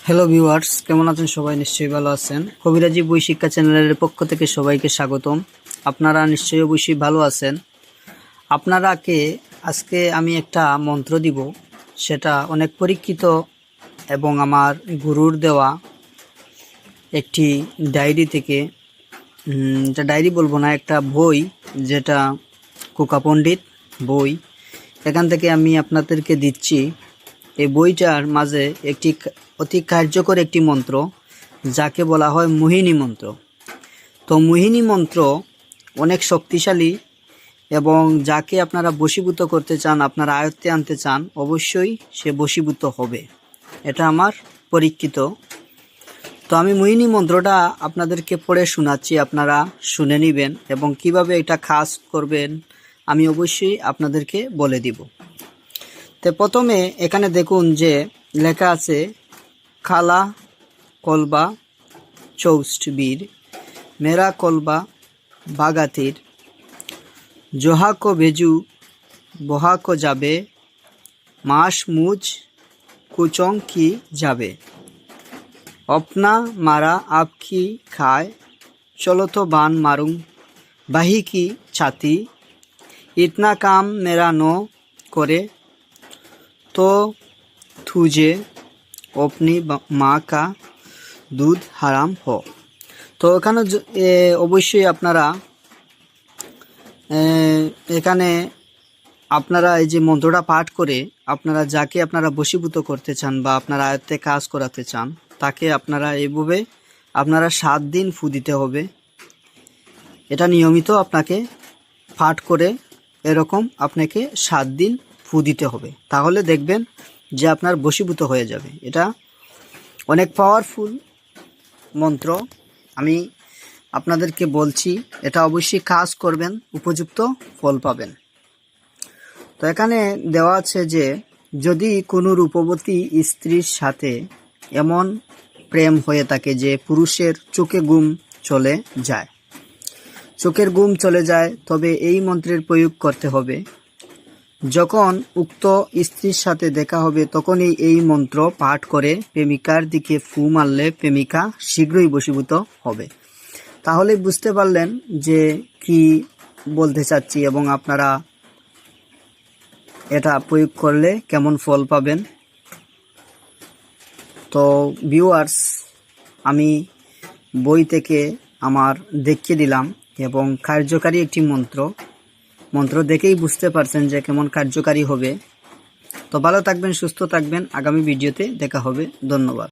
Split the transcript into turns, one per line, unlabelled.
Hello viewers, কেমন আছেন সবাই? নিশ্চয়ই ভালো আছেন। কবিরাজি বই শিক্ষা চ্যানেলের পক্ষ থেকে সবাইকে স্বাগতম। আপনারা নিশ্চয়ই অবশ্যই ভালো আছেন। আজকে আমি একটা মন্ত্র দিব, সেটা অনেক পরীক্ষিত এবং আমার গুরুর দেওয়া একটি ডায়েরি থেকে, এটা ডায়েরি বলবো না, একটা বই, যেটা কোকা পণ্ডিত বই, এখান থেকে আমি আপনাদেরকে দিচ্ছি। এই বইটার মাঝে একটি অতি কার্যকর একটি মন্ত্র, যাকে বলা হয় মোহিনী মন্ত্র। তো মোহিনী মন্ত্র অনেক শক্তিশালী, এবং যাকে আপনারা বশীভূত করতে চান, আপনারা আয়ত্তে আনতে চান, অবশ্যই সে বশীভূত হবে। এটা আমার পরীক্ষিত। তো আমি মোহিনী মন্ত্রটা আপনাদেরকে পড়ে শোনাচ্ছি, আপনারা শুনে নেবেন, এবং কিভাবে এটা কাজ করবেন আমি অবশ্যই আপনাদেরকে বলে দিব। তো প্রথমে এখানে দেখুন যে লেখা আছে, খালা কলবা চৌষ্ট বীর, মেরা কলবা বাগাতির, জোহাকো ভেজু বহাকো যাবে, মাস মুজ কুচং কি যাবে, अपना मारा आपकी खाए, चलो तो बान मारूं बाही की छाती, इतना काम मेरा नो करे तो तुझे अपनी माँ का दूध হারাম हो। তো এখানে অবশ্যই এখানে আপনারা এই যে মন্ত্রটা পাঠ করে আপনারা যাকে আপনারা বশীভূত করতে চান বা আপনারা আয়ত্তে কাজ করাতে চান, তাকে আপনারা এইভাবে 7 দিন ফু দিতে হবে। এটা নিয়মিত আপনাকে পাঠ করে এরকম আপনাকে 7 দিন ফু দিতে হবে, তাহলে দেখবেন যে আপনার বশীভূত হয়ে যাবে। এটা অনেক পাওয়ারফুল মন্ত্র, আমি আপনাদেরকে বলছি, এটা অবশ্যই কাজ করবেন, উপযুক্ত ফল পাবেন। তো এখানে দেওয়া আছে যে, যদি কোনো রূপবতী স্ত্রীর সাথে এমন প্রেম হয়ে থাকে যে পুরুষের চোখের ঘুম চলে যায়, তবে এই মন্ত্রের প্রয়োগ করতে হবে। যখন উক্ত স্ত্রীর সাথে দেখা হবে, তখনই এই মন্ত্র পাঠ করে প্রেমিকার দিকে ফু মারলে প্রেমিকা শীঘ্রই বশীভূত হবে। তাহলে বুঝতে পারলেন যে কি বলতে চাচ্ছি, এবং আপনারা এটা প্রয়োগ করলে কেমন ফল পাবেন। তো ভিউয়ার্স, আমি বই থেকে আমার দেখিয়ে দিলাম, এবং কার্যকারী একটি মন্ত্র দেখেই বুঝতে পারছেন যে কেমন কার্যকারী হবে। তো ভালো থাকবেন, সুস্থ থাকবেন, আগামী ভিডিওতে দেখা হবে। ধন্যবাদ।